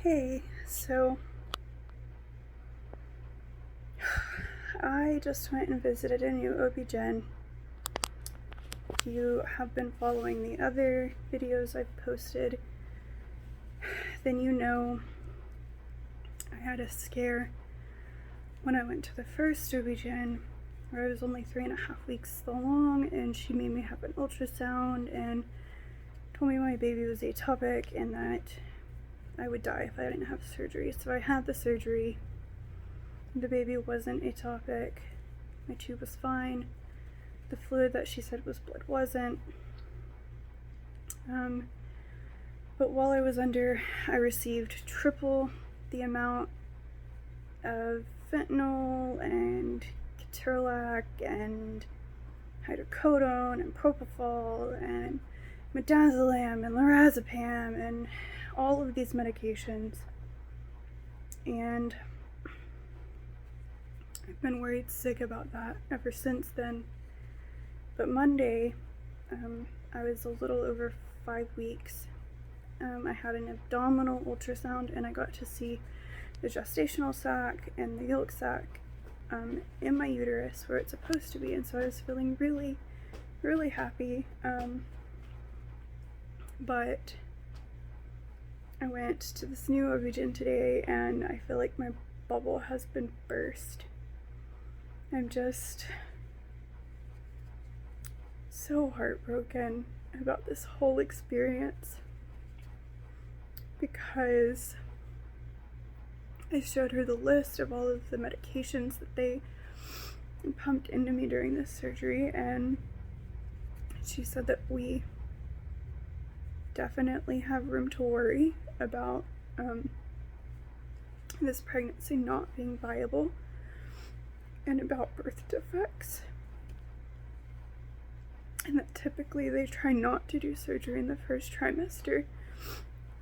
Hey, so I just went and visited a new OB-GYN. If you have been following the other videos I've posted, then you know I had a scare when I went to the first OB-GYN where I was only 3.5 weeks along, and she made me have an ultrasound and told me my baby was atopic and that I would die if I didn't have surgery. So I had the surgery. The baby wasn't atopic. My tube was fine. The fluid that she said was blood wasn't. But while I was under, I received triple the amount of fentanyl and ketorolac and hydrocodone and propofol and midazolam and lorazepam and all of these medications. And I've been worried sick about that ever since then. But Monday, I was a little over 5 weeks. I had an abdominal ultrasound and I got to see the gestational sac and the yolk sac in my uterus where it's supposed to be, and so I was feeling really, really happy. But I went to this new OB-GYN today and I feel like my bubble has been burst. I'm just so heartbroken about this whole experience because I showed her the list of all of the medications that they pumped into me during this surgery, and she said that we definitely have room to worry about this pregnancy not being viable and about birth defects, and that typically they try not to do surgery in the first trimester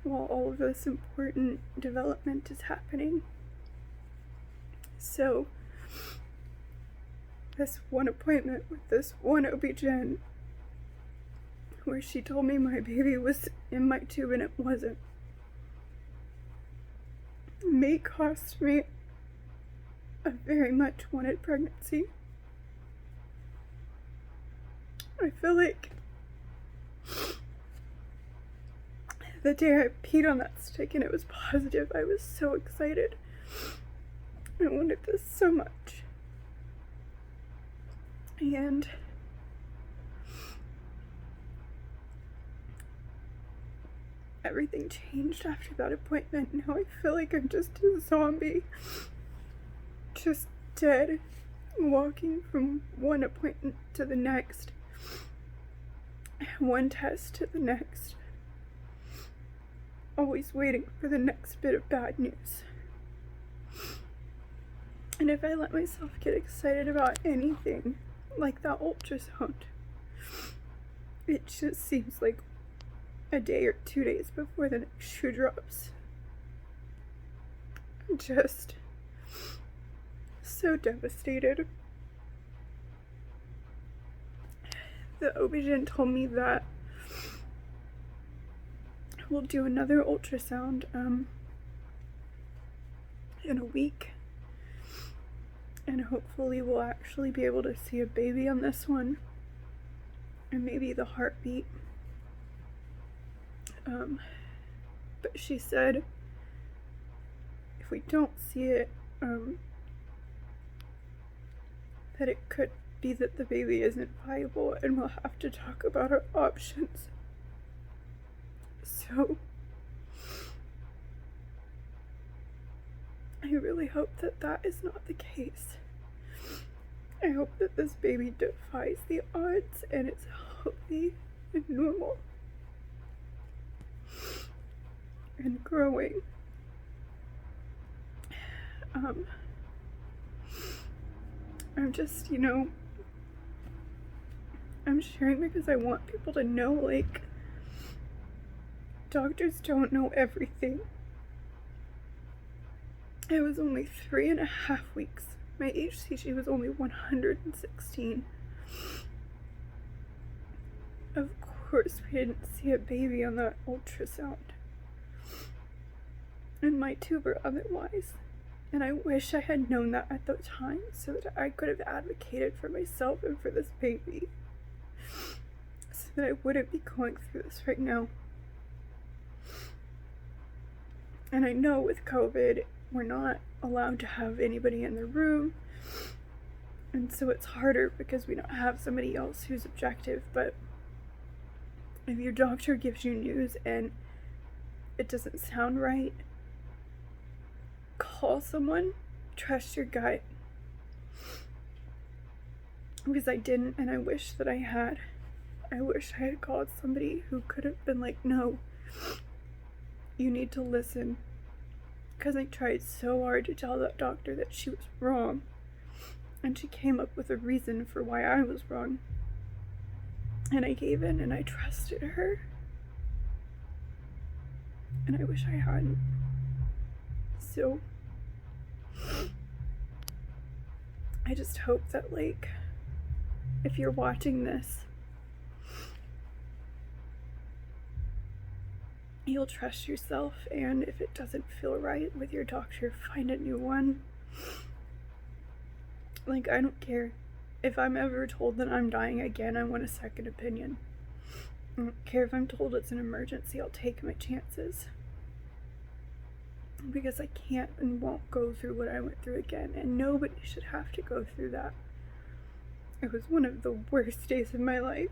while all of this important development is happening. So this one appointment with this one OB-GYN where she told me my baby was in my tube and it wasn't may cost me a very much wanted pregnancy. I feel like the day I peed on that stick and it was positive, I was so excited. I wanted this so much. And everything changed after that appointment. Now I feel like I'm just a zombie, just dead, walking from one appointment to the next, one test to the next, always waiting for the next bit of bad news. And if I let myself get excited about anything, like that ultrasound, it just seems like a day or 2 days before the next shoe drops. I'm just so devastated. The OB-GYN told me that we'll do another ultrasound in a week, and hopefully we'll actually be able to see a baby on this one and maybe the heartbeat. But she said if we don't see it, that it could be that the baby isn't viable and we'll have to talk about our options. So I really hope that that is not the case. I hope that this baby defies the odds and it's healthy and normal and growing. I'm just, I'm sharing because I want people to know, like, doctors don't know everything. I was only 3.5 weeks. My HCG was only 116. Of course, we didn't see a baby on that ultrasound. and my tuber otherwise. And I wish I had known that at the time so that I could have advocated for myself and for this baby. So that I wouldn't be going through this right now. And I know with COVID, we're not allowed to have anybody in the room. And so it's harder because we don't have somebody else who's objective. But if your doctor gives you news and it doesn't sound right, call someone. Trust your gut. Because I didn't, and I wish that I had. I wish I had called somebody who could have been like, no, you need to listen. Because I tried so hard to tell that doctor that she was wrong. And she came up with a reason for why I was wrong. And I gave in and I trusted her. And I wish I hadn't. So I just hope that, like, if you're watching this, you'll trust yourself, and if it doesn't feel right with your doctor, find a new one. Like, I don't care. If I'm ever told that I'm dying again, I want a second opinion. I don't care if I'm told it's an emergency, I'll take my chances. Because I can't and won't go through what I went through again, and nobody should have to go through that. It was one of the worst days of my life.